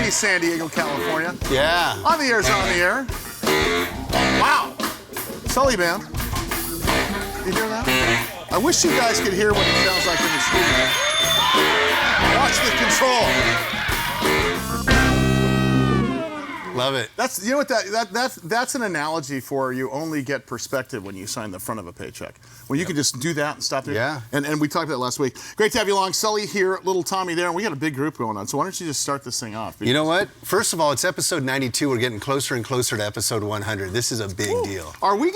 sunny San Diego, California. Yeah. On the air's on the air. Wow. Sully Band. You hear that? I wish you guys could hear what it sounds like in the studio. Watch the control. Love it. That's, you know what, that's an analogy for you only get perspective when you sign the front of a paycheck. When you can just do that and stop there. Yeah. And we talked about that last week. Great to have you along. Sully here, little Tommy there, and we got a big group going on. So why don't you just start this thing off? You know what? First of all, it's episode 92. We're getting closer and closer to episode 100. This is a big deal. Are we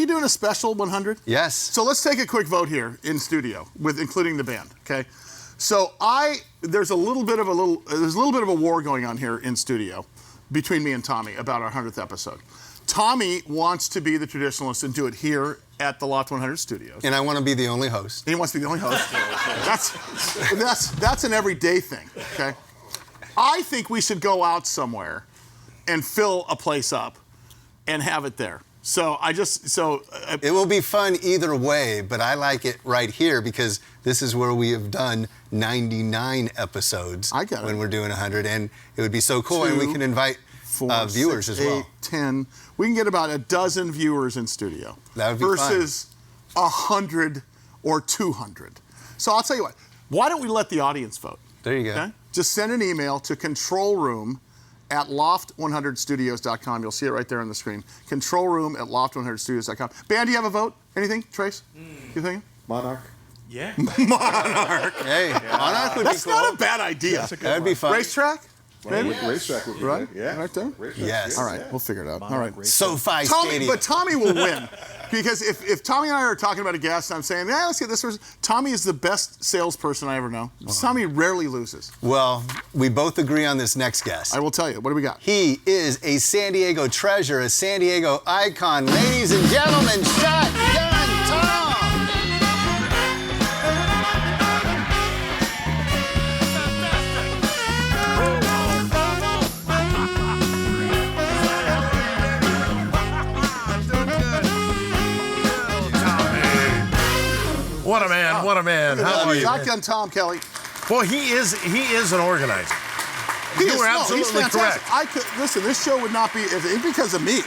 doing a special 100? Yes. So let's take a quick vote here in studio, with including the band, okay? So there's a little bit of a war going on here in studio between me and Tommy about our 100th episode. Tommy wants to be the traditionalist and do it here at the Loft 100 studios. And I want to be the only host. And he wants to be the only host. That's an everyday thing, okay? I think we should go out somewhere and fill a place up and have it there. It will be fun either way, but I like it right here because this is where we have done 99 episodes. I got it. When we're doing 100, and it would be so cool, and we can invite viewers 6, as well. 8, 10. We can get about a dozen viewers in studio. That would be versus 100 or 200. So I'll tell you what. Why don't we let the audience vote? There you go. Okay? Just send an email to controlroom@loft100studios.com. You'll see it right there on the screen. Controlroom@loft100studios.com. Band, do you have a vote? Anything, Trace? You think? Monarch. Yeah. Monarch. Hey, Monarch would That's be cool. not a bad idea. That would be fun. Racetrack? Maybe? Racetrack would be Right? good. Yeah. Right there? Racetrack, Yes. All right, we'll figure it out. All right. SoFi Tommy, Stadium. but Tommy will win. Because if Tommy and I are talking about a guest and I'm saying, yeah, let's get this person, Tommy is the best salesperson I ever know. Tommy rarely loses. Well, we both agree on this next guest. I will tell you. What do we got? He is a San Diego treasure, a San Diego icon. Ladies and gentlemen, Shotgun Tom! What a man, what a man. How are you? Shotgun Tom Kelly. Well, he is an organizer. He's absolutely fantastic. correct. Listen, this show would not be, if it because of me,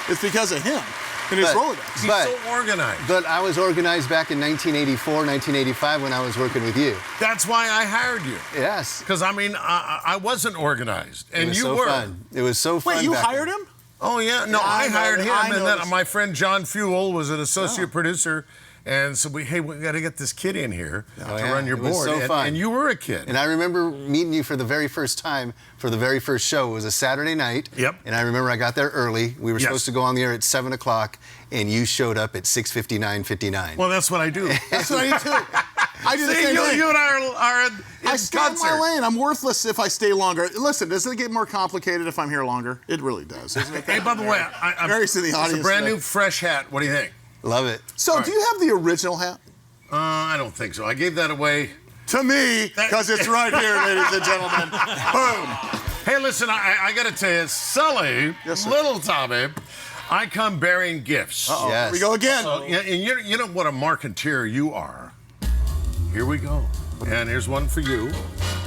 it's because of him and his Rolodex. He's so organized. But I was organized back in 1984, 1985 when I was working with you. That's why I hired you. Yes. Because, I mean, I wasn't organized, and It was you so were. fun. It was so fun. Wait, you back hired then. him? Oh, yeah. No, Yeah, I hired him, I and know then this. my friend John Fuel was an associate producer. And so we got to get this kid in here to run your It was board. so fun. And you were a kid. And I remember meeting you for the very first time for the very first show. It was a Saturday night. Yep. And I remember I got there early. We were supposed to go on the air at 7 o'clock, and you showed up at 6:59:59. Well, that's what I do. That's what I do too. I do the See, same thing. you and I are in I stay in my concert. lane. I'm worthless if I stay longer. Listen, does it get more complicated if I'm here longer? It really does. Isn't it? Hey, by the way, Mary's in the audience it's a brand today. new fresh hat. What do you think? Love it. So, do you have the original hat? I don't think so. I gave that away. To me, because it's right here, ladies and gentlemen. Boom. Hey, listen, I got to tell you, Sully, Yes, sir. little Tommy, I come bearing gifts. Uh-oh. Yes. Here we go again. And you know what a marketeer you are. Here we go. And here's one for you.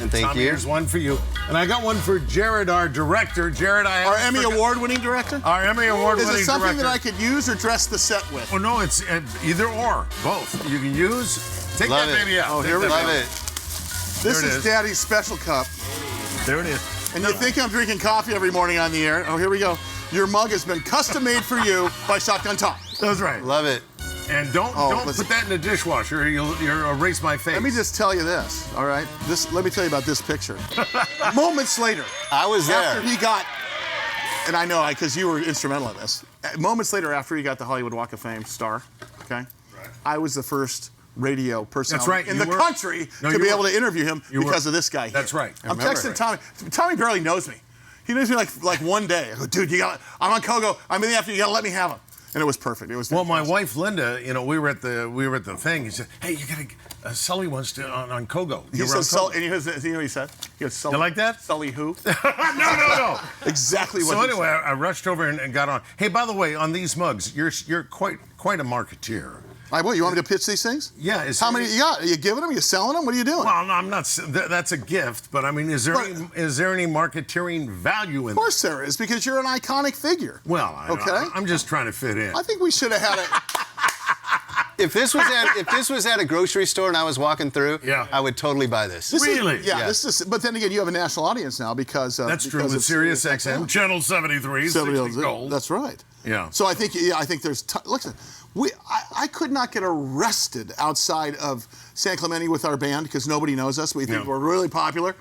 And thank Tommy, you. here's one for you. And I got one for Jared, our director. Jared, Our Emmy Award-winning director? Our Emmy Award-winning Is director. it something that I could use or dress the set with? Oh, no, it's either or. Both. You can use. Take Love that it. baby out. Oh, Take here we that go. Love baby it. This There it is is. Daddy's special cup. out. There it is. And you think I'm drinking coffee every morning on the air? Oh, here we go. Your mug has been custom made for you by Shotgun Tom. That's right. Love it. And don't listen. put that in the dishwasher. You'll erase my face. Let me just tell you this, all right? Let me tell you about this picture. Moments later, I was there. after he got, and I know because you were instrumental in this. Moments later, after he got the Hollywood Walk of Fame star, okay, I was the first radio personality right, in you the were. country No, to you be were. able to interview him You because were. of this guy. That's here. right. I I'm remember texting it. Tommy. Tommy barely knows me. He knows me like one day. I go, dude, I'm on Kogo. I'm in the afternoon. You gotta let me have him. And it was perfect. It was Well, my fantastic. wife Linda, you know, we were at the thing. He said, "Hey, you gotta Sully wants to on Kogo." He You were said, on Sully, Kogo. and you know what he said? He goes, Sully. You like that? Sully who? No. Exactly what So he anyway, said. I rushed over and got on. Hey, by the way, on these mugs, you're quite a marketeer. What, you want me to pitch these things? Yeah. How many you got? Are you giving them? Are you selling them? What are you doing? Well, no, I'm not. That's a gift, but I mean, is there any marketeering value in? Of course there is, because you're an iconic figure. Well, I'm just trying to fit in. I think we should have had it. If this was at a grocery store and I was walking through, yeah, I would totally buy this. Really? This is. But then again, you have a national audience now because that's because true. With Sirius XM, channel 73, 60 gold. That's right. Yeah. So I think there's. Listen, I could not get arrested outside of San Clemente with our band because nobody knows us. We think we're really popular.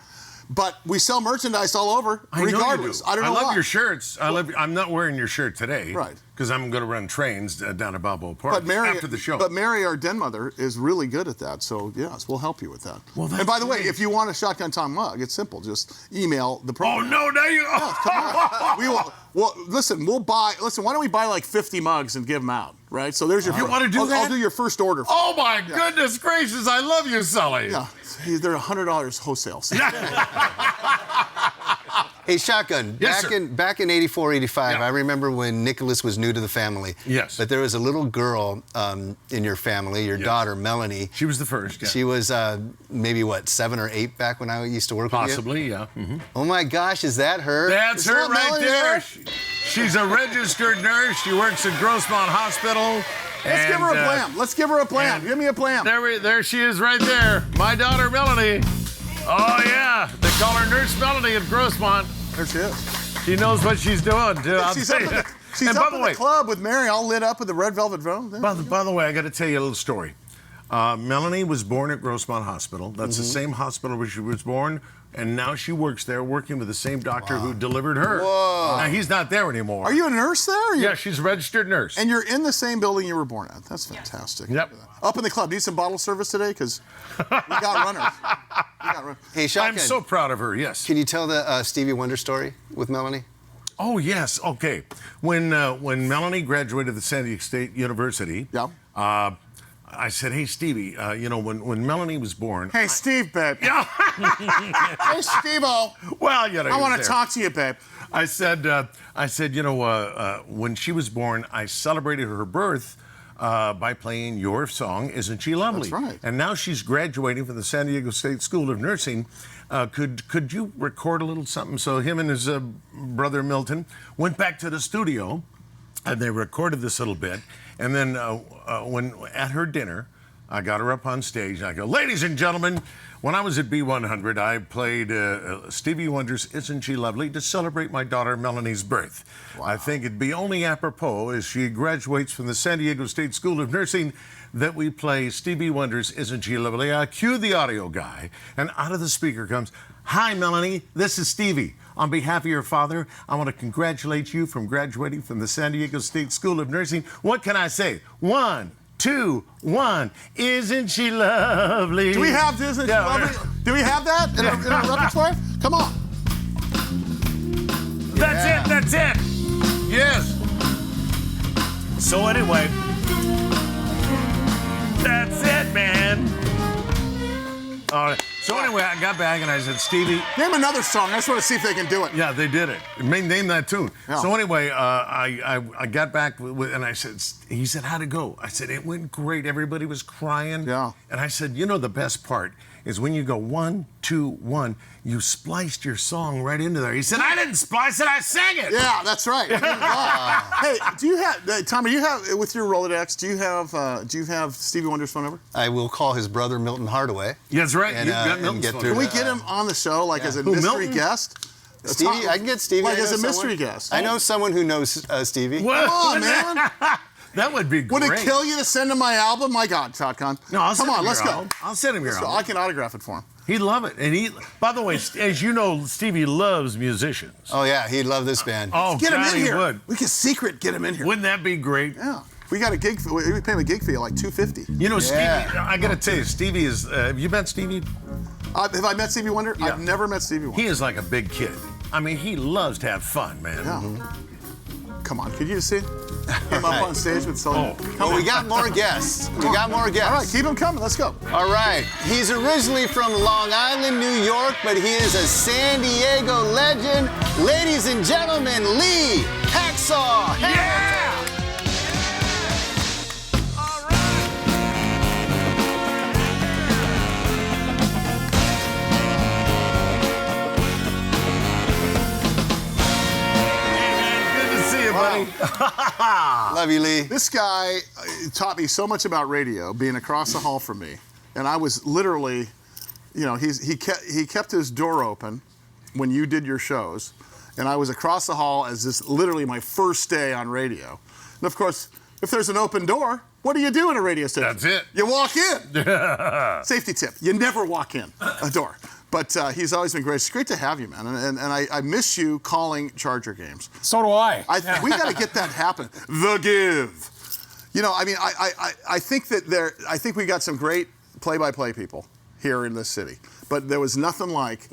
But we sell merchandise all over, regardless. I don't know love why. your shirts. I'm not wearing your shirt today, right? Because I'm going to run trains down at Balboa Park after the show. But Mary, our den mother, is really good at that. So yes, we'll help you with that. Well, and by the way, if you want a Shotgun Tom mug, it's simple. Just email the program. Oh no! Now you. Oh, come on. We will. Well, listen. We'll buy. Listen. Why don't we buy like 50 mugs and give them out? Right. So there's your. You want to do that? I'll do your first order. Oh my goodness gracious! I love you, Sully. Yeah. They're $100 wholesale. Hey, Shotgun, yes, back in 84, 85, I remember when Nicholas was new to the family. Yes. But there was a little girl in your family, your daughter, Melanie. She was the first, yeah. She was maybe, 7 or 8 back when I used to work with you? Possibly, yeah. Mm-hmm. Oh, my gosh, is that her? That's her right there. She's a registered nurse. She works at Grossmont Hospital. Let's give her a blam. Let's give her a blam. Give me a blam. There she is right there. My daughter, Melanie. Oh, yeah. They call her Nurse Melanie at Grossmont. There she is. She knows what she's doing, too. She's up in the club with Mary, all lit up with the red velvet robe. By the way, I got to tell you a little story. Melanie was born at Grossmont Hospital. That's the same hospital where she was born, and now she works there, working with the same doctor who delivered her. Whoa. Now, he's not there anymore. Are you a nurse there? Yeah, she's a registered nurse. And you're in the same building you were born at. That's fantastic. Yep. Up in the club. Need some bottle service today? Because we got runners. Hey, Shotgun. I'm so proud of her, yes. Can you tell the Stevie Wonder story with Melanie? Oh, yes. Okay. When Melanie graduated the San Diego State University, I said, hey, Stevie, when Melanie was born... Hey, Steve, babe. Yeah. Hey, Steve-O. Well, I want to talk to you, babe. I said, when she was born, I celebrated her birth by playing your song, Isn't She Lovely? That's right. And now she's graduating from the San Diego State School of Nursing. Could you record a little something? So him and his brother Milton went back to the studio, and they recorded this little bit. And then when at her dinner, I got her up on stage. And I go, ladies and gentlemen, when I was at B100, I played Stevie Wonder's Isn't She Lovely to celebrate my daughter Melanie's birth. Wow. I think it'd be only apropos as she graduates from the San Diego State School of Nursing that we play Stevie Wonder's Isn't She Lovely. I cue the audio guy, and out of the speaker comes, hi, Melanie, this is Stevie. On behalf of your father, I want to congratulate you from graduating from the San Diego State School of Nursing. What can I say? 1, 2, 1. Isn't she lovely? Do we have Isn't She Lovely? Do we have that in our repertoire? Come on. That's it. Yes. So anyway, that's it, man. All right. So anyway, I got back and I said, Stevie. Name another song. I just want to see if they can do it. Yeah, they did it. Name that tune. Yeah. So anyway, I got back and I said, he said, how'd it go? I said, it went great. Everybody was crying. Yeah. And I said, the best part is when you go 1, 2, 1, you spliced your song right into there. He said, I didn't splice it, I sang it. Yeah, that's right. Hey, do you have, Tommy, with your Rolodex, do you have Stevie Wonder's phone number? I will call his brother Milton Hardaway. Yeah, that's right. And, You've got Milton's phone. Can we get him on the show, as a mystery guest? Stevie, I can get Stevie. As a mystery guest. I know someone who knows Stevie. Come on, man. That would be great. Would it kill you to send him my album? My God, Shotgun. No, let's go. I'll send him your album. I can autograph it for him. He'd love it. And by the way, as you know, Stevie loves musicians. Oh, yeah, he'd love this band. Oh, get him in here. Would. We can get him in here. Wouldn't that be great? Yeah. We got a gig. We pay him a gig fee of like $250. Stevie, I got to tell you, Stevie is, have you met Stevie? Have I met Stevie Wonder? Yeah. I've never met Stevie Wonder. He is like a big kid. I mean, he loves to have fun, man. Yeah. Come on, could you see him up on stage with Sully? We got more guests. All right, keep them coming. Let's go. All right. He's originally from Long Island, New York, but he is a San Diego legend. Ladies and gentlemen, Lee Hacksaw. Yeah! All right. Love you, Lee. This guy taught me so much about radio, being across the hall from me, and I was literally, he kept his door open when you did your shows, and I was across the hall as this literally my first day on radio. And of course, if there's an open door, what do you do in a radio station? That's it. You walk in. Safety tip: you never walk in a door. But he's always been great. It's great to have you, man. And I miss you calling Charger games. So do I. We got to get that happen. The Give. I think that I think we got some great play-by-play people here in this city. But there was nothing like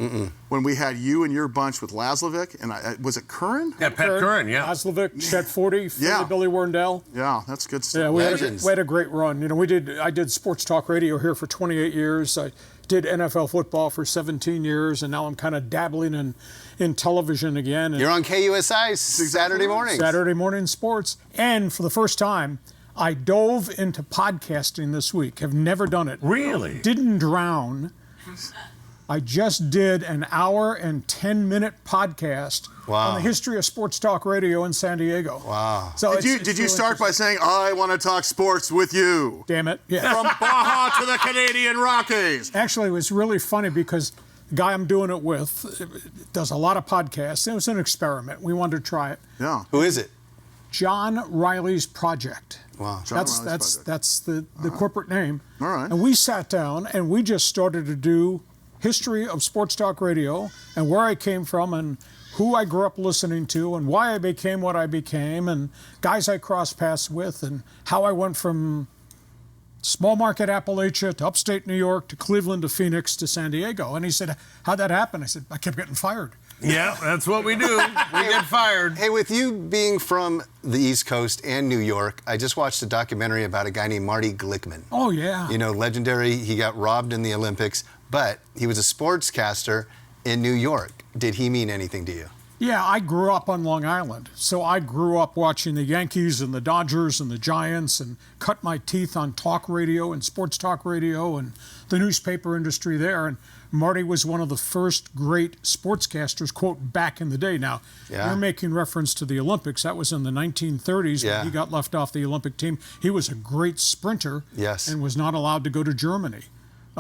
when we had you and your bunch with Laslovic, and was it Curran? Yeah, Pat Curran, yeah. Laslovic, Chet 40, Yeah. Billy Warndell. Yeah, that's good stuff. Yeah, we had a great run. I did sports talk radio here for 28 years. I did NFL football for 17 years, and now I'm kind of dabbling in television again. And You're on KUSI Saturday mornings. Saturday morning sports. And for the first time, I dove into podcasting this week. Have never done it. Really? Didn't drown. I just did an hour and 10-minute podcast on the history of sports talk radio in San Diego. Wow. So Did you start by saying, I want to talk sports with you? Damn it. Yeah. From Baja to the Canadian Rockies. Actually, it was really funny because the guy I'm doing it with does a lot of podcasts. It was an experiment. We wanted to try it. Yeah. Who is it? John Riley's Project. Wow. Riley's That's Project. the corporate name. All right. And we sat down and we just started to do history of sports talk radio and where I came from and who I grew up listening to and why I became what I became and guys I crossed paths with and how I went from small market Appalachia to upstate New York to Cleveland to Phoenix to San Diego. And he said, how'd that happen? I said, I kept getting fired. Yeah, that's what we do. We get fired. Hey, with you being from the East Coast and New York, I just watched a documentary about a guy named Marty Glickman. Oh, yeah. Legendary. He got robbed in the Olympics, but he was a sportscaster in New York. Did he mean anything to you? Yeah, I grew up on Long Island, so I grew up watching the Yankees and the Dodgers and the Giants and cut my teeth on talk radio and sports talk radio and the newspaper industry there. And Marty was one of the first great sportscasters, quote, back in the day. Now, you're making reference to the Olympics. That was in the 1930s when he got left off the Olympic team. He was a great sprinter and was not allowed to go to Germany.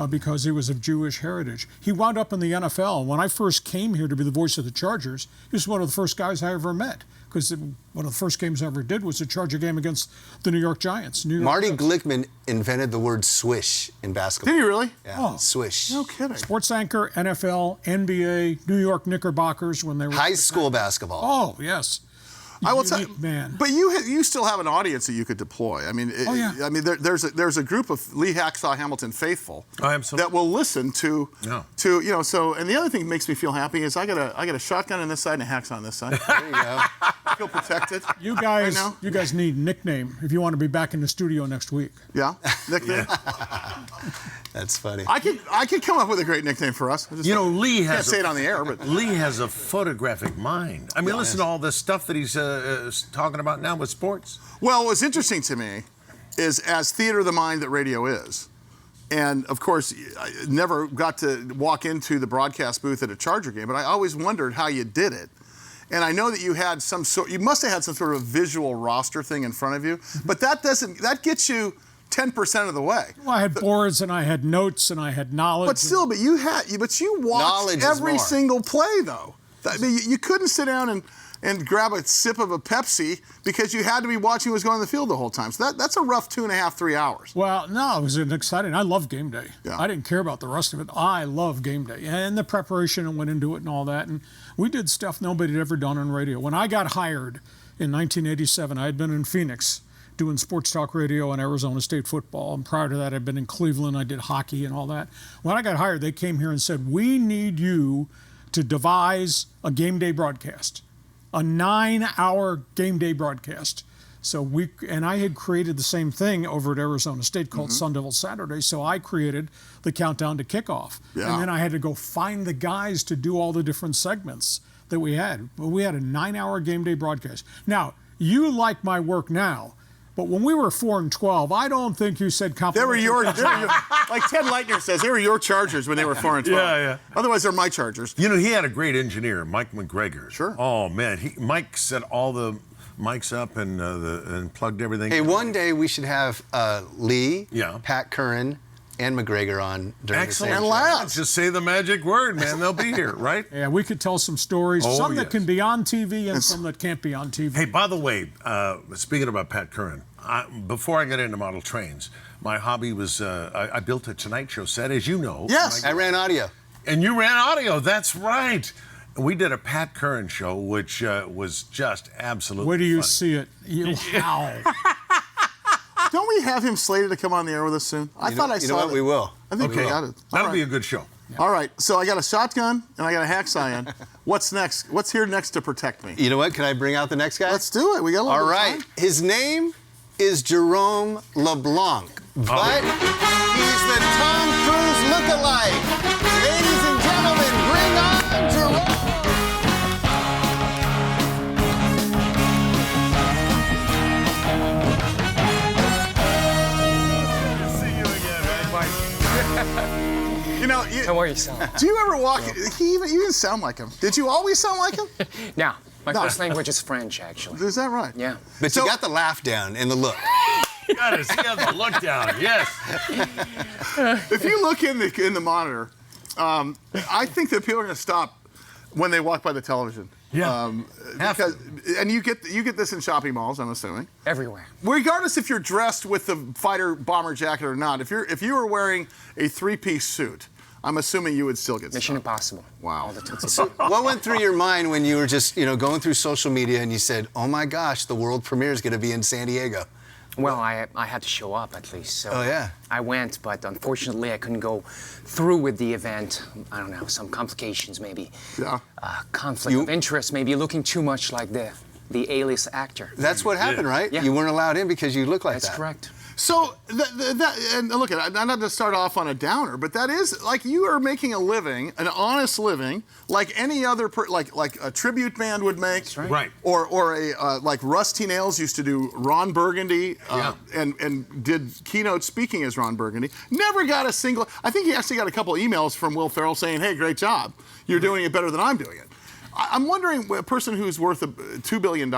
Because he was of Jewish heritage. He wound up in the NFL. When I first came here to be the voice of the Chargers, he was one of the first guys I ever met. Because one of the first games I ever did was a Charger game against the New York Giants. Marty Glickman invented the word swish in basketball. Did he really? Yeah, swish. No kidding. Sports anchor, NFL, NBA, New York Knickerbockers when they were... High school basketball. Oh, yes. I will tell you, man. But you still have an audience that you could deploy. I mean, there's a group of Lee Hacksaw Hamilton faithful that will listen to So, and the other thing that makes me feel happy is I got a shotgun on this side and a Hacksaw on this side. There you go. I feel protected. You guys, right now. you guys need nickname if you want to be back in the studio next week. Yeah, nickname. That's funny. I could come up with a great nickname for us. Lee has can't say it on the air, but Lee has a photographic mind. I mean, listen to all this stuff that he's talking about now with sports. Well, what's interesting to me is as theater of the mind that radio is, and of course, I never got to walk into the broadcast booth at a Charger game, but I always wondered how you did it. And I know that you must have had some sort of visual roster thing in front of you, but that gets you 10% of the way. Well, I had boards and I had notes and I had knowledge. But still, you watched every single play though. I mean, you couldn't sit down and grab a sip of a Pepsi because you had to be watching what was going on the field the whole time. So that's a rough 2.5, 3 hours. Well, no, it was exciting. I love game day. Yeah. I didn't care about the rest of it. I love game day and the preparation and went into it and all that. And we did stuff nobody had ever done on radio. When I got hired in 1987, I had been in Phoenix doing sports talk radio and Arizona State football. And prior to that, I'd been in Cleveland. I did hockey and all that. When I got hired, they came here and said, we need you to devise a game day broadcast, a 9-hour game day broadcast. So I had created the same thing over at Arizona State called Sun Devil Saturday. So I created the countdown to kickoff. Yeah. And then I had to go find the guys to do all the different segments that we had. But we had a 9-hour game day broadcast. Now, you like my work now. But when we were 4-12, I don't think you said They were complimentary. your like Ted Leitner says, they were your Chargers when they were 4-12. Yeah. Otherwise, they're my Chargers. He had a great engineer, Mike McGregor. Sure. Oh man, Mike set all the mics up and plugged everything. Hey, one day we should have Lee, Yeah. Pat Curran, and McGregor on during Excellent. the And same show. Lance. Just say the magic word, man. They'll be here, right? Yeah, we could tell some stories, Oh, some yes. that can be on TV and some that can't be on TV. Hey, by the way, speaking about Pat Curran, before I got into model trains, my hobby was I built a Tonight Show set, as you know. Yes. I ran audio. And you ran audio. That's right. We did a Pat Curran show, which was just absolutely Where do you funny. see it? Wow. Don't we have him slated to come on the air with us soon? I thought I You saw know what? that. We will. I think we Okay, got it. that'll All be right. a good show. All right, so I got a shotgun and I got a hacksaw in. What's next? What's here next to protect me? You know what? Can I bring out the next guy? Let's do it. We got a little All bit of right. time. His name is Jerome Leblanc, but he's the Tom Cruise lookalike. Ladies and gentlemen, bring on Jerome. See you again, man. You know, How are you, Sal? do you ever walk? You didn't sound like him. Did you always sound like him? Yeah, my No. first language is French, actually. Is that right? Yeah. But So- you got the laugh down and the look. Got to see the look down. Yes. If you look in the monitor, I think that people are going to stop when they walk by the television. Yeah. Because and you get this in shopping malls, I'm assuming. Everywhere. Regardless if you're dressed with the fighter bomber jacket or not, if you were wearing a three-piece suit, I'm assuming you would still get Mission stopped. Impossible. Wow. All the time. What went through your mind when you were just, going through social media and you said, "Oh my gosh, the world premiere is going to be in San Diego"? Well, I had to show up at least. So Oh, yeah. I went, but unfortunately I couldn't go through with the event. I don't know, some complications maybe. Yeah. Conflict of interest, maybe looking too much like the A-list actor. That's what happened, right? Yeah. You weren't allowed in because you look like That's that. correct. So and look, I'm not to start off on a downer, but that is like you are making a living, an honest living, like any other like a tribute band would make, That's right. Right. Or a like Rusty Nailz used to do Ron Burgundy, Yeah. and did keynote speaking as Ron Burgundy. Never got a single. I think he actually got a couple emails from Will Ferrell saying, "Hey, great job, you're doing it better than I'm doing it." I'm wondering, a person who's worth $2 billion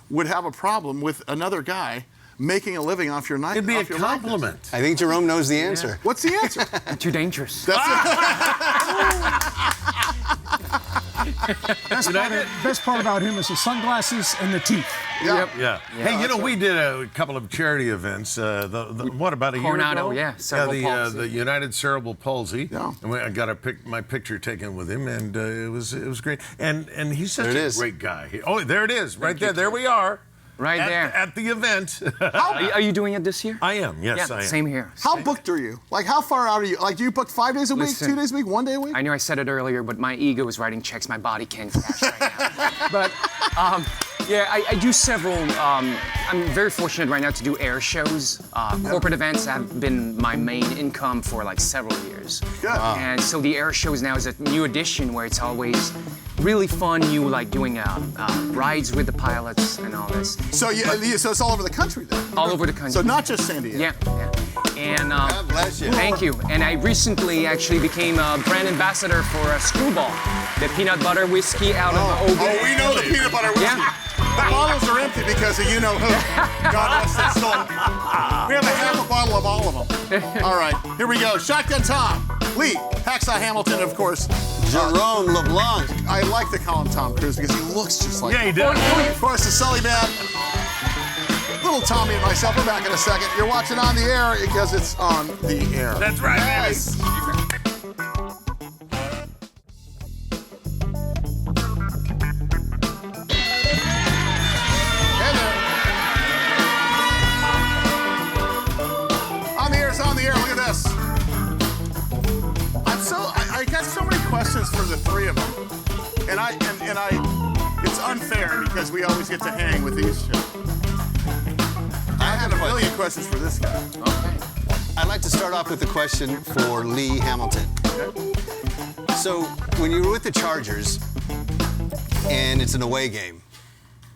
would have a problem with another guy making a living off your night. It'd be a off your likeness. compliment. I think Jerome knows the answer. What's the answer? Too dangerous. That's Best part about him is the sunglasses and the teeth. yeah. Yeah. Hey, we did a couple of charity events. What, about a year Coronado, ago? yeah, cerebral palsy. The United Cerebral Palsy. Yeah. And I got my picture taken with him, and it was great. And he's such There it a is. great guy. There it is, right there. There we are. Right there. At the event. Are you doing it this year? I am. Yes, yeah, I am. same here. How booked are you? Like, how far out are you? Like, do you book 5 days a week, Listen, 2 days a week, 1 day a week? I know I said it earlier, but my ego is writing checks my body can't cash right now. But yeah, I do several. I'm very fortunate right now to do air shows. Corporate events have been my main income for like several years. Good. Wow. And so the air shows now is a new addition where it's always really fun. You like doing rides with the pilots and all this. So so it's all over the country then? All over the country. So not just San Diego? Yeah, yeah. And God bless you. thank you. And I recently actually became a brand ambassador for Screwball, the peanut butter whiskey out of Ogun. Oh, we know the peanut butter whiskey. Yeah. The bottles are empty because of you know who. God rest his soul. We have a half a bottle of all of them. All right, here we go. Shotgun Tom, Lee, Hacksaw Hamilton, of course. Jerome Leblanc. I like to call him Tom Cruise because he looks just like Yeah, he him. does. Of course, the Sully Band. Little Tommy and myself, we're back in a second. You're watching On the Air because it's on the air. That's right. Yes. Hey there. On the air, it's on the air. Look at this. I got so many questions for the three of them, and it's unfair because we always get to hang with these two. I had a million questions for this guy. Okay. I'd like to start off with a question for Lee Hamilton. So, when you were with the Chargers and it's an away game,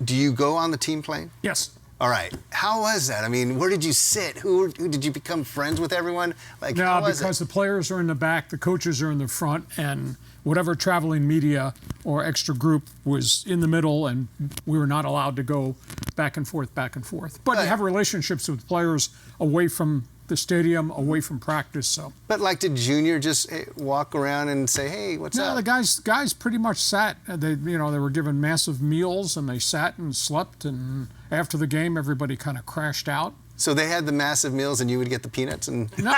do you go on the team plane? Yes. All right. How was that? I mean, where did you sit? Who did you become friends with everyone? Like, No, how was because it? the players are in the back, the coaches are in the front, and whatever traveling media or extra group was in the middle, and we were not allowed to go back and forth, back and forth. But you have relationships with players away from the stadium, away from practice. So. But like, did Junior just walk around and say, "Hey, what's No, up?" the guys pretty much sat. They were given massive meals, and they sat and slept. And after the game, everybody kind of crashed out. So they had the massive meals, and you would get the peanuts, and No,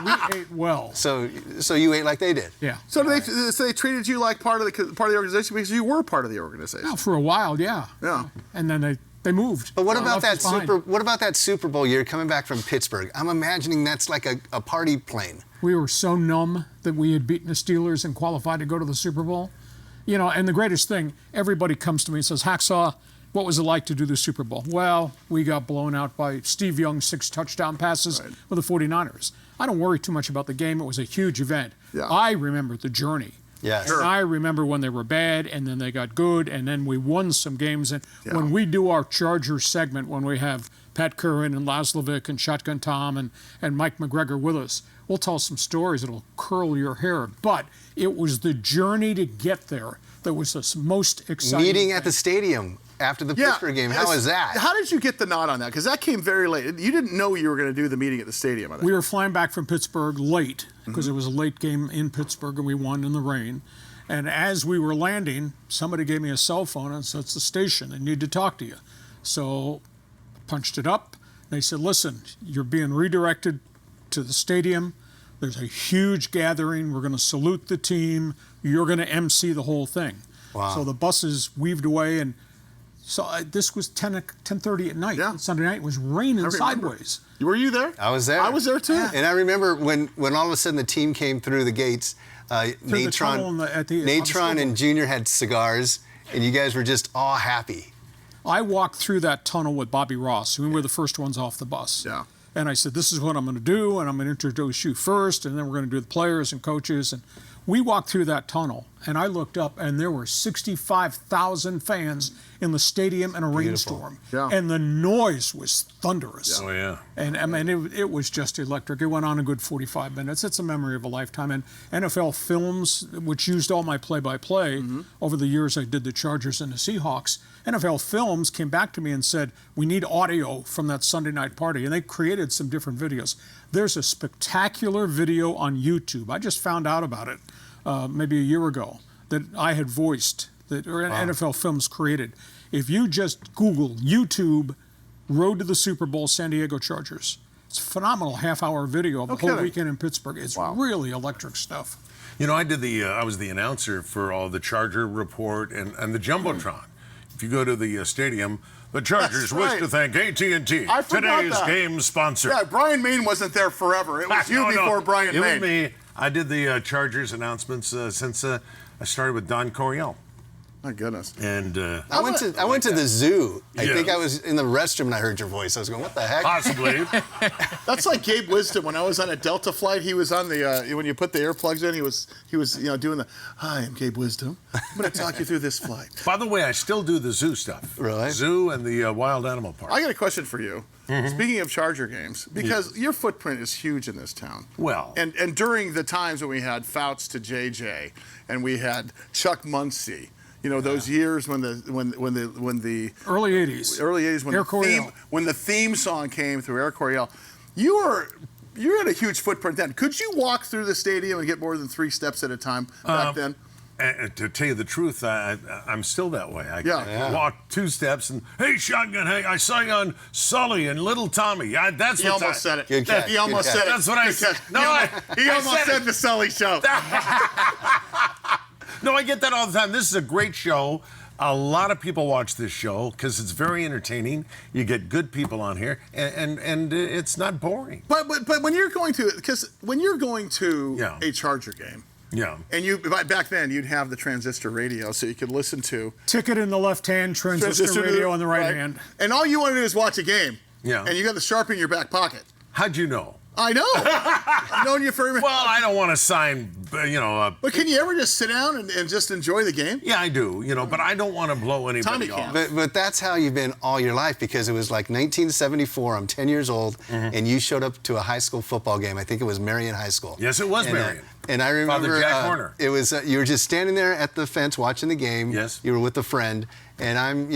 we ate well. so you ate like they did. Yeah. So they treated you like part of the organization because you were part of the organization. Well, for a while, yeah. Yeah. And then they moved. But what They about left that us behind. What about that Super Bowl year coming back from Pittsburgh? I'm imagining that's like a party plane. We were so numb that we had beaten the Steelers and qualified to go to the Super Bowl. And the greatest thing, everybody comes to me and says, Hacksaw, what was it like to do the Super Bowl? Well, we got blown out by Steve Young's 6 touchdown passes with the 49ers. I don't worry too much about the game. It was a huge event. Yeah. I remember the journey. Yes. And I remember when they were bad, and then they got good, and then we won some games. And when we do our Chargers segment, when we have Pat Curran and Laszlovic and Shotgun Tom and Mike McGregor with us, we'll tell some stories that'll curl your hair. But it was the journey to get there that was the most exciting. Meeting at the stadium after the Pittsburgh game. How was that? How did you get the nod on that? Because that came very late. You didn't know you were going to do the meeting at the stadium. I think. We were flying back from Pittsburgh late because it was a late game in Pittsburgh and we won in the rain. And as we were landing, somebody gave me a cell phone and said, it's the station. They need to talk to you. So punched it up. They said, listen, you're being redirected to the stadium. There's a huge gathering. We're going to salute the team. You're going to MC the whole thing. Wow. So the buses weaved away. And so this was 10:30 at night. Yeah. Sunday night. It was raining sideways. Were you there? I was there. I was there too. And I remember when all of a sudden the team came through the gates, the tunnel on the Natron and scoreboard. Junior had cigars, and you guys were just all happy. I walked through that tunnel with Bobby Ross. We were the first ones off the bus. Yeah. And I said, this is what I'm going to do, and I'm going to introduce you first, and then we're going to do the players and coaches. And we walked through that tunnel, and I looked up, and there were 65,000 fans in the stadium in a rainstorm. Yeah. And the noise was thunderous. Oh, yeah. And I mean, it was just electric. It went on a good 45 minutes. It's a memory of a lifetime. And NFL Films, which used all my play-by-play over the years I did the Chargers and the Seahawks, NFL Films came back to me and said, we need audio from that Sunday night party. And they created some different videos. There's a spectacular video on YouTube. I just found out about it maybe a year ago that I had voiced, that or NFL Films created. If you just Google YouTube Road to the Super Bowl San Diego Chargers, it's a phenomenal half-hour video of the whole weekend in Pittsburgh. It's really electric stuff. You know, I was the announcer for all the Charger report and the Jumbotron. If you go to the stadium, the Chargers wish to thank AT&T, I forgot today's that. game sponsor. Yeah, Brian Maine wasn't there forever. It was you before Brian It Maine. was me. I did the Chargers announcements since I started with Don Coryell. My goodness. And I went to the zoo. I Yeah. think I was in the restroom and I heard your voice. I was going, what the heck? possibly. That's like Gabe Wisdom. When I was on a Delta flight, he was on the when you put the earplugs in, he was doing the hi, I'm Gabe Wisdom. I'm going to talk you through this flight. By the way, I still do the zoo stuff. Really? Zoo and the wild animal park. I got a question for you. Speaking of Charger games, because your footprint is huge in this town. Well. And during the times when we had Fouts to JJ and we had Chuck Muncie, those years when the Early 80s. early 80s when the theme song came through Air Coryell, you had a huge footprint then. Could you walk through the stadium and get more than 3 steps at a time back then? And to tell you the truth, I'm still that way. I Yeah. walk 2 steps and, hey, Shotgun, hey, I saw you on Sully and Little Tommy. That's He what almost said it. Good catch, He almost good catch. said it. That's what I Good said. catch. No, He I almost said the Sully show. No, I get that all the time. This is a great show. A lot of people watch this show because it's very entertaining. You get good people on here, and it's not boring. But when you're going to Yeah. a Charger game, Yeah. and back then you'd have the transistor radio so you could listen to Ticket in the left hand, transistor radio on the right hand. and all you want to do is watch a game. Yeah. And you got the Sharpie in your back pocket. How'd you know? I know. I've known you for. Well, I don't want to sign, But can you ever just sit down and just enjoy the game? Yeah, I do, but I don't want to blow anybody Tommy off. can't. But that's how you've been all your life, because it was like 1974. I'm 10 years old, and you showed up to a high school football game. I think it was Marion High School. Yes, it was Marion. And I remember Father Jack Horner. it was you were just standing there at the fence watching the game. Yes. You were with a friend, and I'm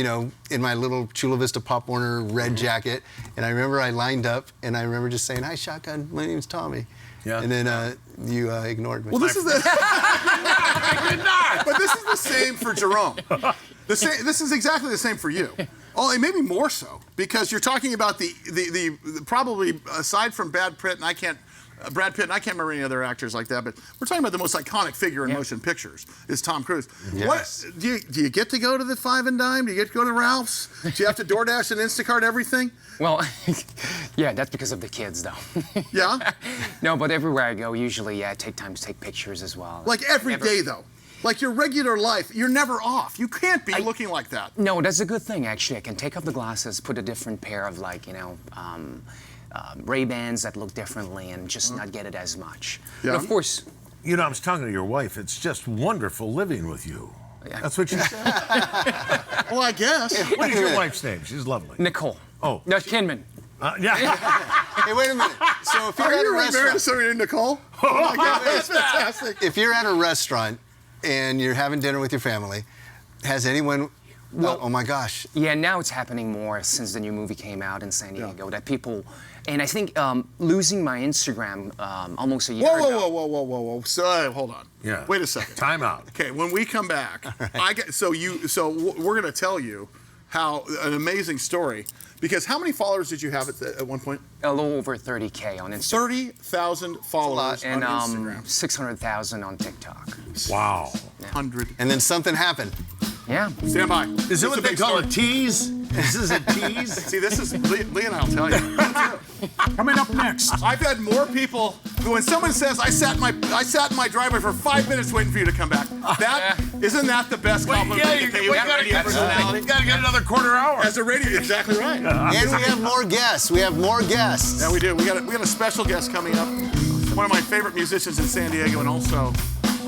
in my little Chula Vista Pop Warner red jacket, and I remember I lined up, and I remember just saying, "Hi, Shotgun. My name's Tommy." Yeah. And then you ignored me. Well, this is the. I did not. But this is the same for Jerome. This is exactly the same for you. Only maybe more so, because you're talking about the probably, aside from Brad Pitt, and I can't remember any other actors like that, but we're talking about the most iconic figure in motion pictures is Tom Cruise. Yes. What do you get to go to the Five and Dime? Do you get to go to Ralph's? Do you have to DoorDash and Instacart everything? Well, yeah, that's because of the kids, though. Yeah? No, but everywhere I go, usually, I take time to take pictures as well. Like every Never- day, though. Like your regular life, you're never off. You can't be looking like that. No, that's a good thing, actually. I can take off the glasses, put a different pair of, Ray-Bans that look differently and just not get it as much. Yeah. But of course, I was talking to your wife. It's just wonderful living with you. That's what you said. Well, I guess. What is your wife's name? She's lovely. Nicole. Oh. No, Kinman. Yeah. Hey, wait a minute. So if you're Are at a you really married to restaurant, somebody named Nicole? Oh my God, that's fantastic. if you're at a restaurant and you're having dinner with your family, has anyone? Oh my gosh. Yeah, now it's happening more since the new movie came out in San Diego that people, and I think losing my Instagram almost a year ago. Whoa. So, hold on. Yeah. Wait a second. Time out. Okay, when we come back, we're going to tell you how an amazing story, because how many followers did you have at one point? A little over 30K on Instagram. 30,000 followers And on Instagram. 600,000 on TikTok. Wow. 100. And then something happened. Yeah. Stand by. Is it what they call a tease? Is this a tease? See, this is Lee and I'll tell you. Coming up next. I've had more people when someone says I sat in my driveway for 5 minutes waiting for you to come back. Isn't that the best compliment you can pay we gotta get another quarter hour. as a radio? Exactly right. And we have more guests. We have more guests. Yeah, we do. We got a special guest coming up. One of my favorite musicians in San Diego, and also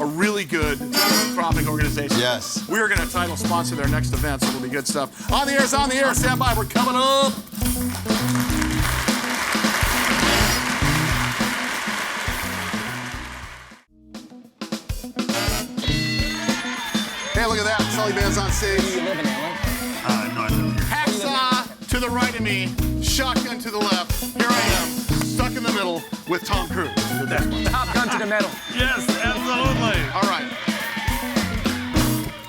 a really good philanthropic organization. Yes. We are going to title sponsor their next event, so it'll be good stuff. On the air is on the air. Stand by. We're coming up. Hey, look at that. Sully Band's on stage. You live in LA? No, I live here. Hacksaw to the right of me, shotgun to the left. Here I am, stuck in the middle with Tom Cruise. Top gun to the metal. Yes, absolutely. All right.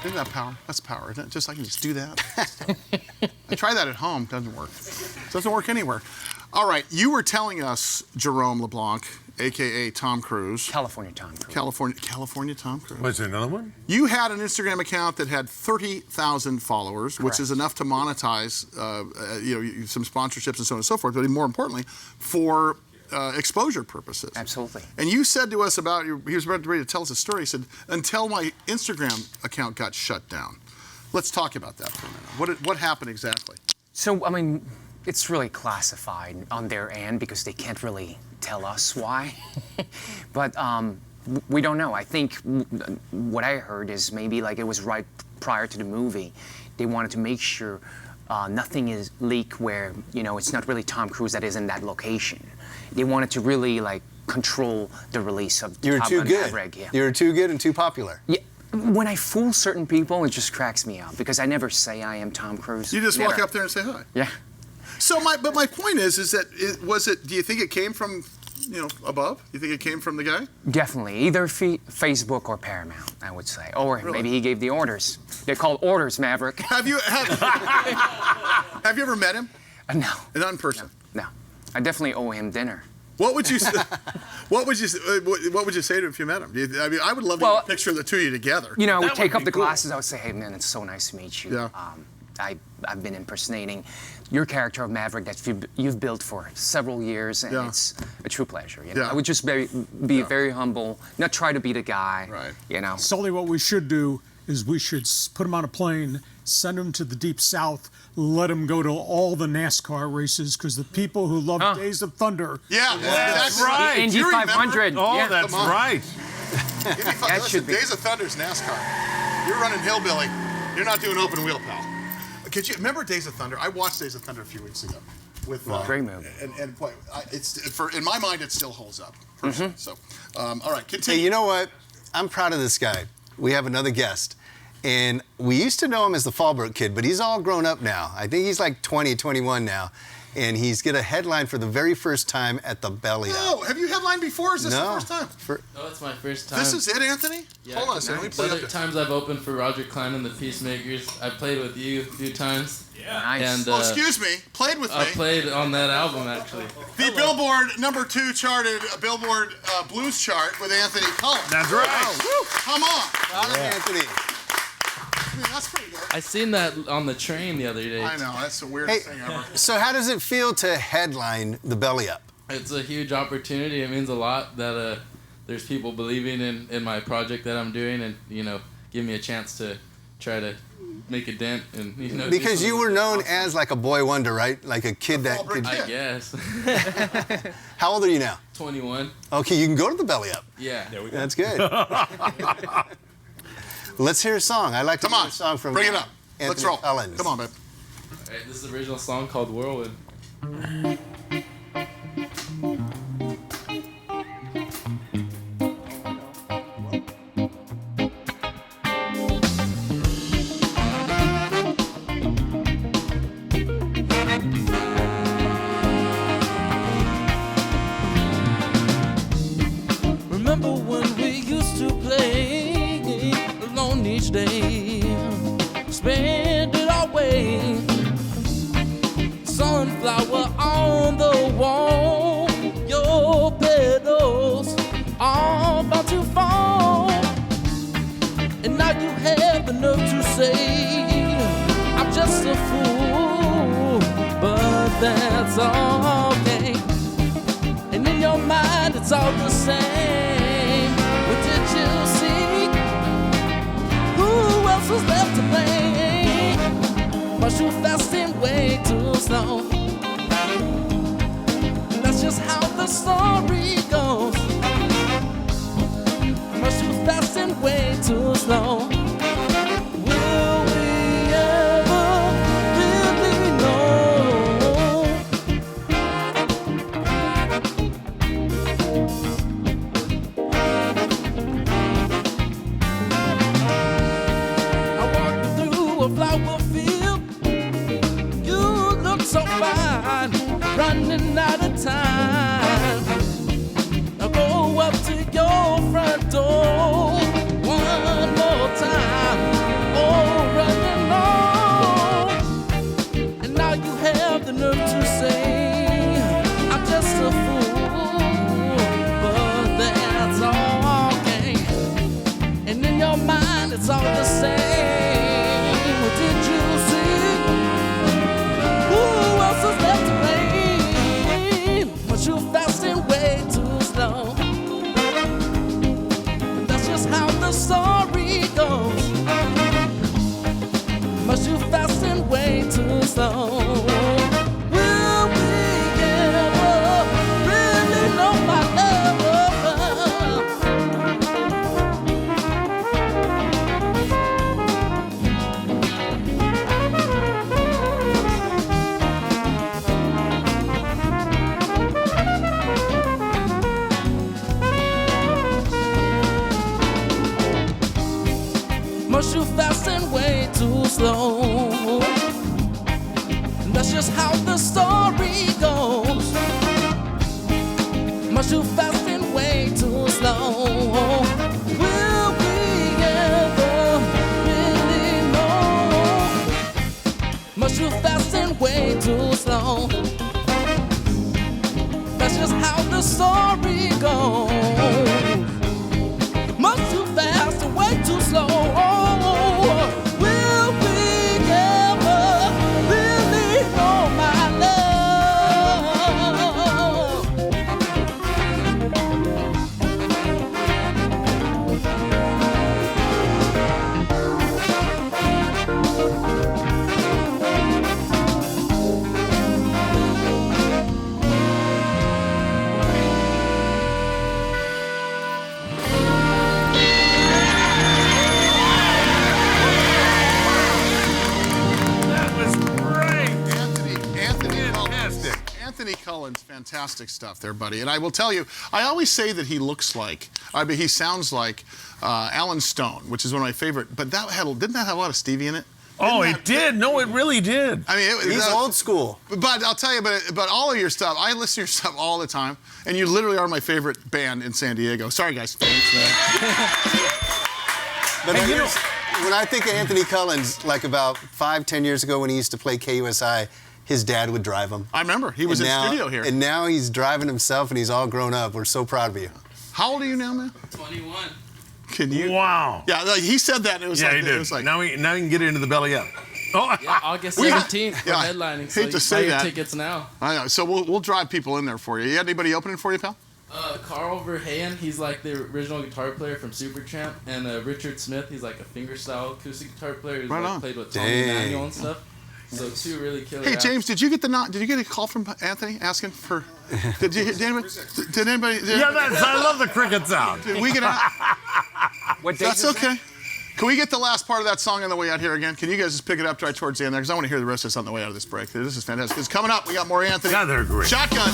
Isn't that power? That's power, isn't it? Just I can just do that. I try that at home. Doesn't work. Doesn't work anywhere. All right. You were telling us, Jerome Leblanc, a.k.a. Tom Cruise. California Tom Cruise. California Tom Cruise. Was there another one? You had an Instagram account that had 30,000 followers, which is enough to monetize, some sponsorships and so on and so forth. But more importantly, for exposure purposes. Absolutely. And you said to us he was ready to tell us a story. He said, until my Instagram account got shut down. Let's talk about that for a minute. What happened exactly? So, I mean, it's really classified on their end because they can't really tell us why. But we don't know. I think what I heard is maybe it was right prior to the movie. They wanted to make sure nothing is leaked where, it's not really Tom Cruise that is in that location. They wanted to really control the release of You were Top too Gun good. Maverick. Yeah. You were too good and too popular. Yeah. When I fool certain people, it just cracks me up because I never say I am Tom Cruise. You just Never. walk up there and say hi. Yeah. So my point is that do you think it came from, above? You think it came from the guy? Definitely. Either Facebook or Paramount, I would say. Or maybe he gave the orders. They're called orders, Maverick. Have you ever met him? No. Not in person. No. I definitely owe him dinner. What would you say? What would you say to him if you met him? I would love to get a picture of the two of you together. I would That take would off be the cool. glasses. I would say, hey, man, it's so nice to meet you. Yeah. I've been impersonating your character of Maverick that you've built for several years, and it's a true pleasure. Yeah. I would just be very humble, not try to be the guy. Right. Sully, what we should do is we should put him on a plane, send them to the Deep South, let them go to all the NASCAR races, because the people who love Days of Thunder. Yeah, That's exactly. right. Indy Do you remember? 500. Oh, yeah. that's Come on. right. That should be. Days of Thunder's NASCAR. You're running hillbilly. You're not doing open wheel, pal. Could you remember Days of Thunder? I watched Days of Thunder a few weeks ago. With Great movie. And boy, in my mind, it still holds up. Personally. So, all right, continue. Hey, you know what? I'm proud of this guy. We have another guest. And we used to know him as the Fallbrook Kid, but he's all grown up now. I think he's like 20, 21 now. And he's get a headline for the very first time at the Belly Up. Oh, have you headlined before? Is this No. the first time? Oh, it's my first time. This is it, Anthony? Yeah, Hold on a second. Let me play other up times I've opened for Roger Klein and the Peacemakers. I played with you a few times. Nice. And Oh, excuse me. Played with I me. played on that album actually. The Billboard #2 charted Billboard Blues chart with Anthony Cullins. That's right. Woo, come on. Proud of Anthony. I mean, that's pretty good. I seen that on the train the other day. I know. That's the weirdest Hey, thing ever. so how does it feel to headline the Belly Up? It's a huge opportunity. It means a lot that there's people believing in my project that I'm doing and give me a chance to try to make a dent and do Because you something. were known as like a boy wonder, right? Like a kid that Fallbrook could. Kid. I guess. How old are you now? 21. Okay, you can go to the Belly Up. Yeah. That's good. Let's hear a song. I like to Come hear on. a song from Bring it up. Let's Anthony roll. Cullins. Come on, babe. All right, this is the original song called Whirlwind. Remember when we used to play alone each day, spend it our way. Sunflower on the wall, your petals are about to fall, and now you have the nerve to say I'm just a fool, but that's okay. And in your mind it's all the same. What did you see? Who else was left to blame? But you fast and way too slow. And that's just how the story goes. But you fast and way too slow. Will we ever really know? I walked through a flower field. You look so fine, running out of time. I'll go up to your front door one more time. Oh, running on. And now you have the nerve to say I'm just a fool, but that's okay. And in your mind it's all the same. What did you see? Who else is left to blame? But you fast and way too slow. And that's just how the story goes. But you fast and way too slow. Will we ever really know my love? Much too fast and way too slow. And that's just how the story goes. Much too fast and way too slow. Will we ever really know? Much too fast and way too slow. That's just how the story goes. Much too fast and way too slow. Will we ever really know my love? Anthony Cullins, fantastic stuff there, buddy. And I will tell you, I always say that he looks like, he sounds like Alan Stone, which is one of my favorite. But didn't that have a lot of Stevie in it? Oh, it did. No, it really did. I mean, He's old school. But I'll tell you, but all of your stuff, I listen to your stuff all the time, and you literally are my favorite band in San Diego. Sorry, guys. Thanks, But when I think of Anthony Cullins, like about 5-10 years ago when he used to play KUSI, his dad would drive him. I remember. He was in studio here. And now he's driving himself, and he's all grown up. We're so proud of you. How old are you now, man? 21. Can you? Wow. Yeah, like he said that, and it was Yeah, like, he did. it was like, Now you can get into the belly up. Oh, Yeah, August We- 17th, we're yeah, headlining. hate to So say buy your that. tickets now. I know. So we'll drive people in there for you. You got anybody opening for you, pal? Carl Verheyen, he's like the original guitar player from Supertramp, and Richard Smith, he's like a fingerstyle acoustic guitar player who's Right like on. played with Tommy Emmanuel and stuff. So two really killer Hey, acts. James, did you get a call from Anthony asking for? Did anybody? yeah, I love the cricket sound. Did we get a? What date That's is okay. Can we get the last part of that song on the way out here again? Can you guys just pick it up right towards the end there? Because I want to hear the rest of this on the way out of this break. This is fantastic. It's coming up. We got more Anthony. Yeah, they're great. Shotgun.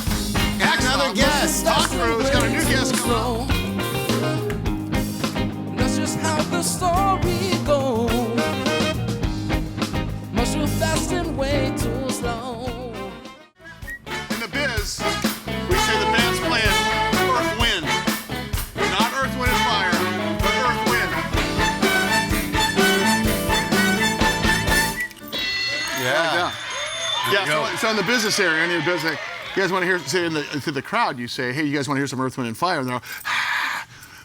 Another guest. Talk through. It's got a new guest coming up. That's just how the story goes. Much too fast and way too slow. In the biz, we say the band's playing Earth Wind. Not Earth, Wind, and Fire, but Earth Wind. Yeah. Yeah, so in the business area, any of the business, you guys want to hear, say to the crowd, you say, hey, you guys want to hear some Earth, Wind, and Fire? And they're all,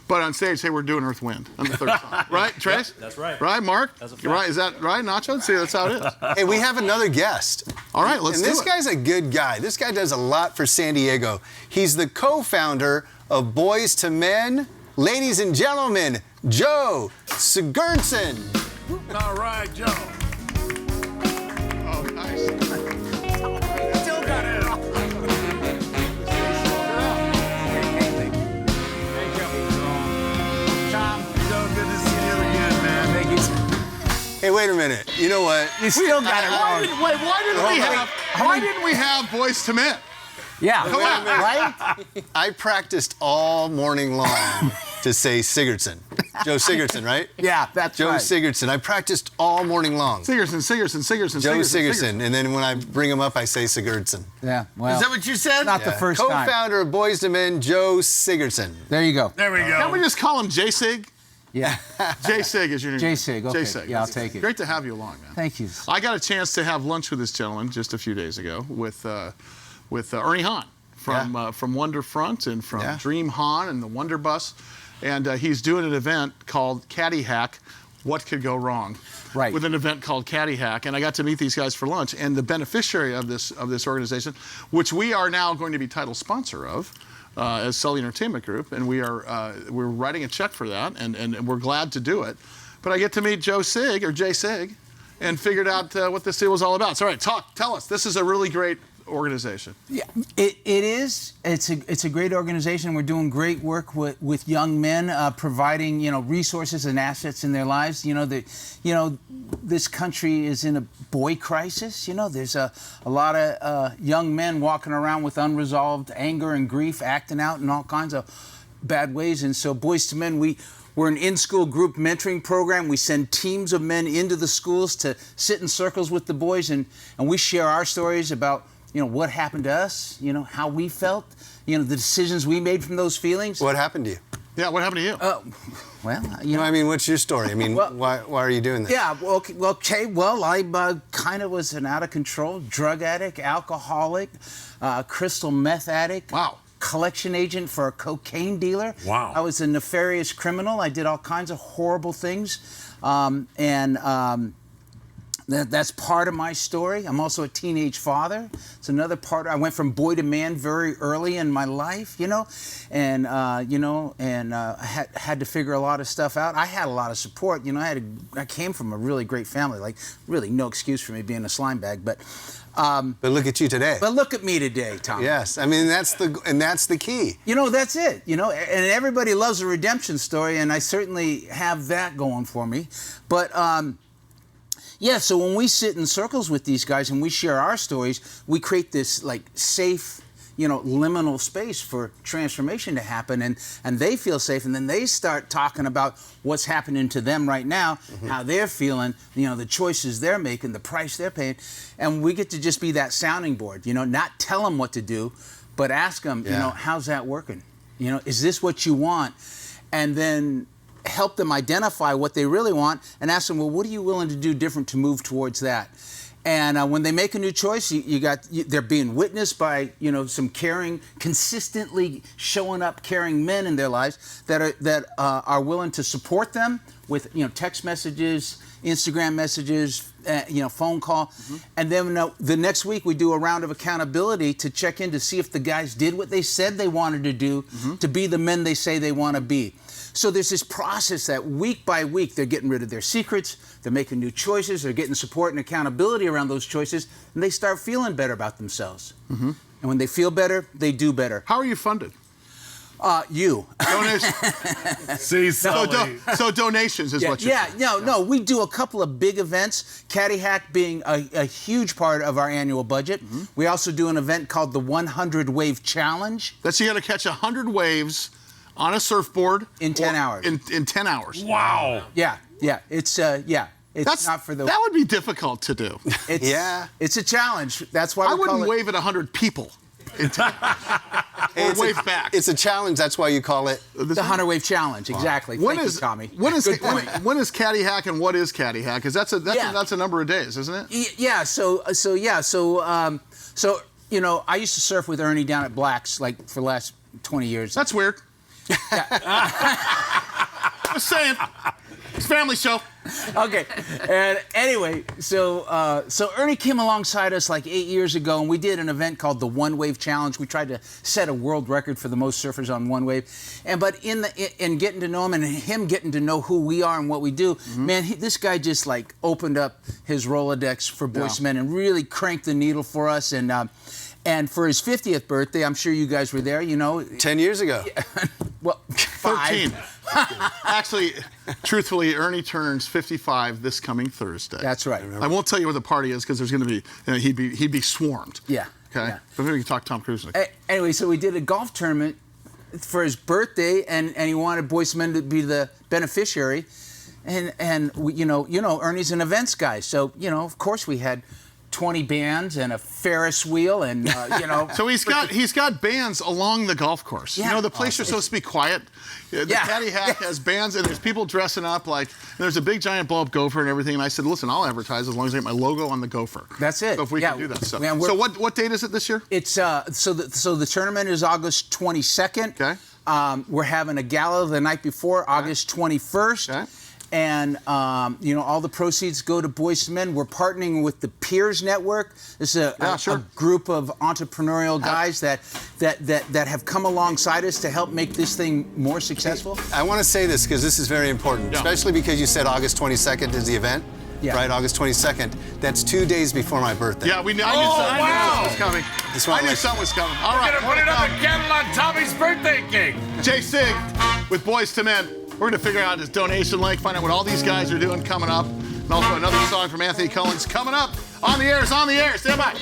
but on stage, say we're doing Earth, Wind on the third song. Right, Trace? That's right. Right, Mark? That's a fact. Right, is that right, Nacho? See, that's how it is. Hey, we have another guest. All right, let's And do this it. guy's a good guy. This guy does a lot for San Diego. He's the co-founder of Boys to Men. Ladies and gentlemen, Joe Sigurdson. All right, Joe. Oh, nice. Still got it. Tom, So good to see you again, man. Hey, wait a minute. You know what? you still got it wrong. Why didn't we have Boys to Men? Yeah, Come on. right? I practiced all morning long to say Sigurdson. Joe Sigurdson, right? Yeah, that's Joe right. Sigurdson. I practiced all morning long. Sigurdson. Joe Sigurdson. And then when I bring him up, I say Sigurdson. Yeah, well, Is that what you said? not the first time. Co-founder of Boys to Men, Joe Sigurdson. There you go. There we go. Can't we just call him J-Sig? Yeah. J-Sig is your name. J-Sig, okay. J-Sig. Yeah, I'll take it. Great to have you along, man. Thank you. I got a chance to have lunch with this gentleman just a few days ago with Ernie Hahn from Wonderfront and from Yeah. Dream Hahn and the Wonder Bus. And he's doing an event called Caddy Hack, What Could Go Wrong? Right. With an event called Caddy Hack. And I got to meet these guys for lunch. And the beneficiary of this organization, which we are now going to be title sponsor of, as Sully Entertainment Group, and we're writing a check for that, and we're glad to do it. But I get to meet Joe Sig, or J Sig, and figured out what this deal was all about. So, all right, tell us. This is a really great organization. Yeah, it is. It's a great organization. We're doing great work with young men, providing resources and assets in their lives. This country is in a boy crisis. There's a lot of young men walking around with unresolved anger and grief, acting out in all kinds of bad ways. And so, Boys to Men, we're an in-school group mentoring program. We send teams of men into the schools to sit in circles with the boys, and we share our stories about what happened to us, how we felt, the decisions we made from those feelings. What happened to you? Yeah, what happened to you? What's your story? Why are you doing this? Yeah, okay. Well, I kind of was an out-of-control drug addict, alcoholic, crystal meth addict. Wow. Collection agent for a cocaine dealer. Wow. I was a nefarious criminal. I did all kinds of horrible things. That's part of my story. I'm also a teenage father. It's another part. I went from boy to man very early in my life, and I had to figure a lot of stuff out. I had a lot of support. I came from a really great family. Like, really, no excuse for me being a slime bag, but look at you today. But look at me today, Tom. Yes, that's the key. That's it. And everybody loves a redemption story, and I certainly have that going for me. But Yeah, so when we sit in circles with these guys and we share our stories, we create this like safe, liminal space for transformation to happen, and they feel safe, and then they start talking about what's happening to them right now, how they're feeling, the choices they're making, the price they're paying, and we get to just be that sounding board, not tell them what to do, but ask them, how's that working? Is this what you want? And then help them identify what they really want and ask them, well, what are you willing to do different to move towards that? And when they make a new choice, they're being witnessed by some caring, consistently showing up caring men in their lives that are willing to support them with text messages, Instagram messages, phone call, and then the next week we do a round of accountability to check in to see if the guys did what they said they wanted to do to be the men they say they want to be. So there's this process that week by week they're getting rid of their secrets, they're making new choices, they're getting support and accountability around those choices, and they start feeling better about themselves. And when they feel better, they do better. How are you funded? You. Donations. See, Sully. So donations is what you're saying. No, we do a couple of big events, Caddy Hack being a huge part of our annual budget. We also do an event called the 100 Wave Challenge. That's you got to catch 100 waves on a surfboard in 10 hours. In 10 hours. Wow. Yeah. It's not for the. That would be difficult to do. It's a challenge. That's why I wouldn't wave at 100 people. Or wave back. It's a challenge. That's why you call it the 100 Wave Challenge. Exactly. Thank you, Tommy. Good point. When is Caddy Hack and what is Caddy Hack? Because that's a number of days, isn't it? Yeah. So I used to surf with Ernie down at Black's for the last 20 years. That's weird. Just saying. It's a family show. Okay. And anyway, so Ernie came alongside us like 8 years ago, and we did an event called the One Wave Challenge. We tried to set a world record for the most surfers on one wave. But in getting to know him and him getting to know who we are and what we do, man, this guy just like opened up his Rolodex for Boys to Men and really cranked the needle for us. And for his 50th birthday, I'm sure you guys were there, 10 years ago. Well, 13. Actually, truthfully, Ernie turns 55 this coming Thursday. That's right. I won't tell you where the party is because there's going to be, he'd be swarmed. Yeah. Okay. Yeah. But maybe we can talk Tom Cruise. Anyway, so we did a golf tournament for his birthday, and he wanted Boys to Men to be the beneficiary, and we, Ernie's an events guy, so of course we had 20 bands and a Ferris wheel and So he's got bands along the golf course. Yeah. The place is supposed to be quiet. The Caddy Hack has bands and there's people dressing up there's a big giant blow up gopher and everything. And I said, listen, I'll advertise as long as I get my logo on the gopher. That's it. So if we can do that stuff. Man, so what date is it this year? It's so the tournament is August 22nd. Okay. We're having a gala the night before, August 21st. Okay. And all the proceeds go to Boys to Men. We're partnering with the Peers Network. This is a group of entrepreneurial guys that have come alongside us to help make this thing more successful. I want to say this because this is very important, especially because you said August 22nd is the event. Yeah. Right, August 22nd. That's 2 days before my birthday. Yeah, I knew something was coming. I knew something was coming. All right. We're gonna put it on the kettle on Tommy's birthday cake. Jay Sig with Boys to Men. We're going to figure out his donation link, find out what all these guys are doing coming up. And also another song from Anthony Cullins coming up. On the air. Stand by.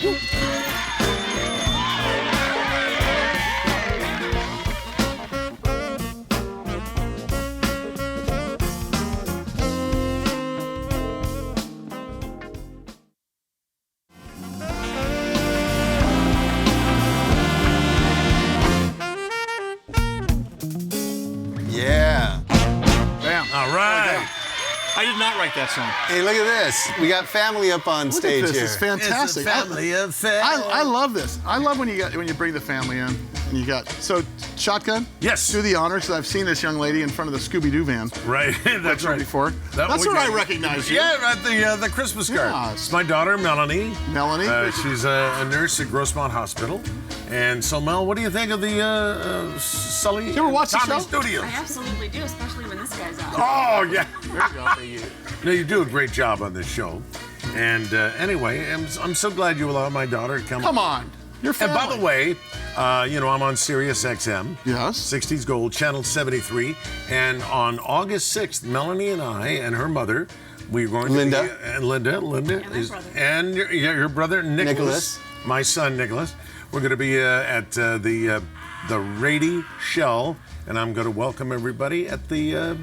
Yeah. Bam. All right. I did not write that song. Hey, look at this. We got family up on stage Look at this. here. It's fantastic. It's a family affair. I love this. I love when you bring the family in and you got Shotgun. Yes. Do the honors. I've seen this young lady in front of the Scooby-Doo van. Right. That's right. Before. That's where I recognize you. Yeah, at the Christmas card. Yeah. It's my daughter, Melanie. Melanie. She's a nurse at Grossmont Hospital. And so, Mel, what do you think of the Sully? You ever watch the Tommy show? Studios? I absolutely do, especially when this guy's on. Oh, yeah. There you go. No, you do a great job on this show. And anyway, I'm so glad you allowed my daughter to come. Come on. You're family. And by the way, I'm on Sirius XM. Yes. 60s Gold, Channel 73. And on August 6th, Melanie and I and her mother We're going Linda. to be, Linda my is, brother. and your brother Nicholas, my son Nicholas. We're going to be at the Rady Shell, and I'm going to welcome everybody at the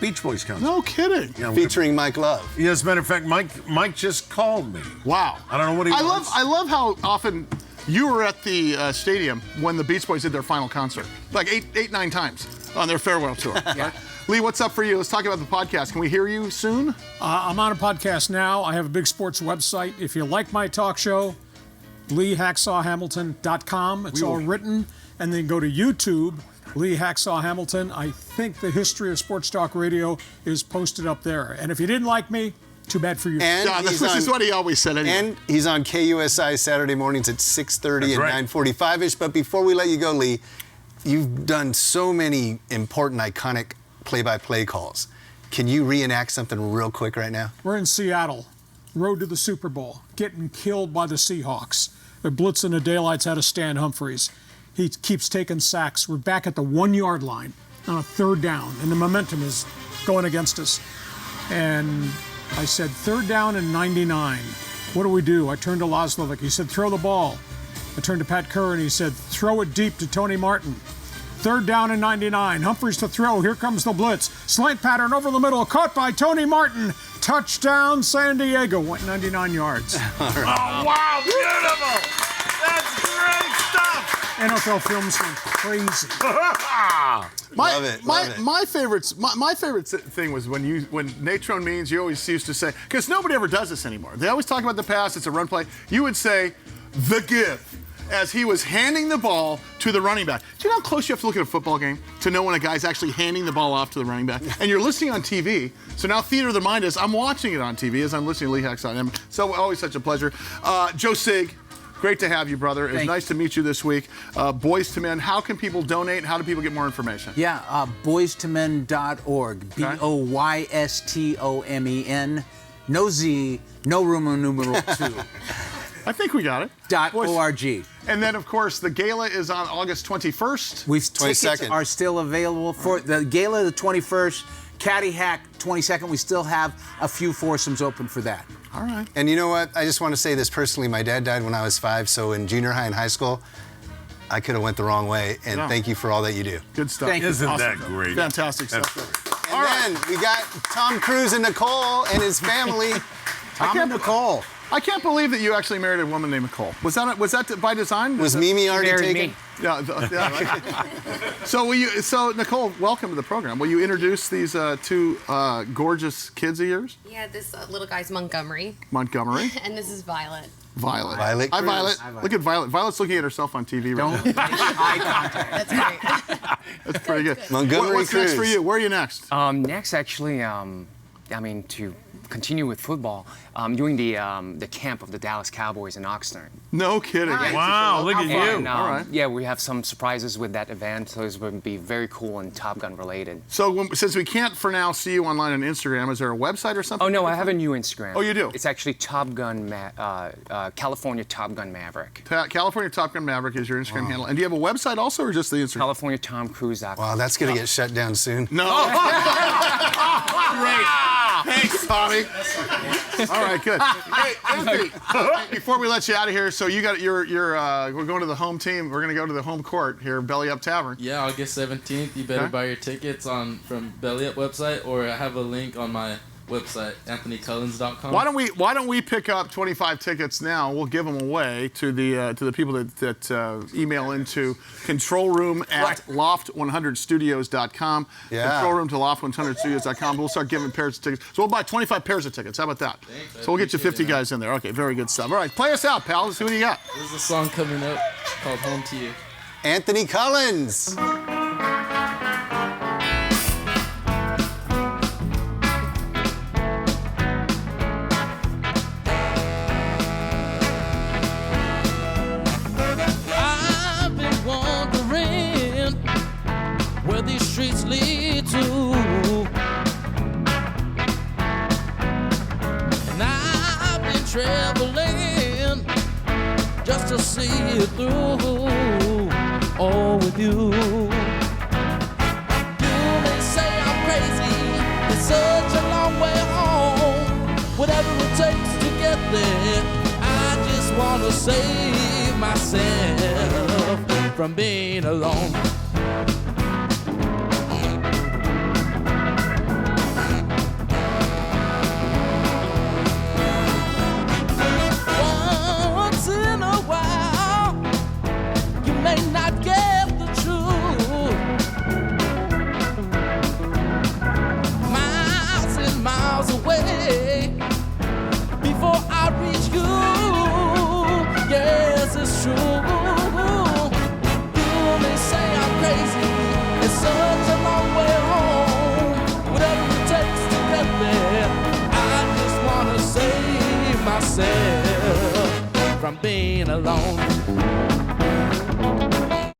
Beach Boys concert. No kidding. Yeah, I'm Featuring Mike Love. Yeah, as a matter of fact, Mike just called me. Wow. I don't know what he wants. I love how often you were at the stadium when the Beach Boys did their final concert, like eight, 9 times on their farewell tour. Right? Lee, what's up for you? Let's talk about the podcast. Can we hear you soon? I'm on a podcast now. I have a big sports website. If you like my talk show, LeeHacksawHamilton.com. It's all written. And then go to YouTube, Lee Hacksaw Hamilton. I think the history of sports talk radio is posted up there. And if you didn't like me, too bad for you. And Yeah, he's this is on- what he always said anyway. And he's on KUSI Saturday mornings at 6:30 and right. 9:45-ish. But before we let you go, Lee, you've done so many important, iconic play-by-play calls. Can you reenact something real quick right now? We're in Seattle, road to the Super Bowl, getting killed by the Seahawks. They're blitzing the daylights out of Stan Humphries. He keeps taking sacks. We're back at the 1-yard line on a 3rd down, and the momentum is going against us. And I said, 3rd down and 99. What do? I turned to Loslovic. He said, throw the ball. I turned to Pat Kerr, and he said, throw it deep to Tony Martin. 3rd down and 99. Humphries to throw. Here comes the blitz. Slant pattern over the middle. Caught by Tony Martin. Touchdown, San Diego. Went 99 yards. Oh, wow, beautiful! That's great stuff! NFL Films went crazy. Love it. My favorite thing was when Natron Means, you always used to say, because nobody ever does this anymore. They always talk about the past, it's a run play. You would say, the give, as he was handing the ball to the running back. Do you know how close you have to look at a football game to know when a guy's actually handing the ball off to the running back? And you're listening on TV, so now theater of the mind is, I'm watching it on TV as I'm listening to Lee Hacksaw. So always such a pleasure. Joe Sig, great to have you, brother. It's nice to meet you this week. Boys to Men, how can people donate? How do people get more information? Yeah, boystomen.org. BOYSTOMEN. No Z, no Roman numeral 2. I think we got it. .org. And then, of course, the gala is on August 21st. Tickets 22nd. are still available for the gala the 21st, Caddy Hack 22nd. We still have a few foursomes open for that. All right. And you know what? I just want to say this personally. My dad died when I was 5, so in junior high and high school, I could have went the wrong way. And Yeah. thank you for all that you do. Good stuff. Thank you. Isn't that great? Fantastic stuff. And then we got Tom Cruise and Nicole and his family. Tom and Nicole. I can't believe that you actually married a woman named Nicole. Was that by design? Was Mimi already Married taken? me. Yeah. So Nicole, welcome to the program. Will you introduce these 2 gorgeous kids of yours? Yeah, this little guy's Montgomery, Montgomery, and this is Violet. Violet. Violet Hi, Cruz. Violet. Hi, Violet. Look at Violet. Violet's looking at herself on TV right Don't now. make eye contact. That's great. That's pretty good. Montgomery What's next for Cruz. you? Where are you next? Next, actually, to continue with football, doing the camp of the Dallas Cowboys in Oxnard. No kidding. Wow, look at you. And, All right. Yeah, we have some surprises with that event, so it's going to be very cool and Top Gun related. So since we can't for now see you online on Instagram, is there a website or something? Oh no, I have a new Instagram. Oh, you do? It's actually California Top Gun Maverick. California Top Gun Maverick is your Instagram handle. And do you have a website also, or just the Instagram? CaliforniaTomCruise.com. Wow, that's going to get shut down soon. No. Great. Thanks, Tommy. All right, good. Hey, Anthony, before we let you out of here, so you got we're going to the home team. We're going to go to the home court here, Belly Up Tavern. Yeah, August 17th. You better Okay. buy your tickets from Belly Up website, or I have a link on my website, AnthonyCullins.com. Why don't we pick up 25 tickets now? We'll give them away to the people that email into controlroom@loft100studios.com. Yeah. Controlroom to loft100studios.com. We'll start giving pairs of tickets. So we'll buy 25 pairs of tickets. How about that? Thanks, I So we'll get you 50 appreciate it, man. guys in there. Okay, very good stuff. All right, play us out, pal. Let's see what you got. There's a song coming up called Home to You. Anthony Cullins. I've been wondering where these streets lead to, and I've been traveling just to see it through, all with you. You may say I'm crazy, it's such a long way home. wanna save myself from being alone. Once in a while, you may not get the truth. Miles and miles away before I reach you. Yes, it's true. You may say I'm crazy. It's such a long way home. Whatever it takes to get there, I just wanna save myself from being alone.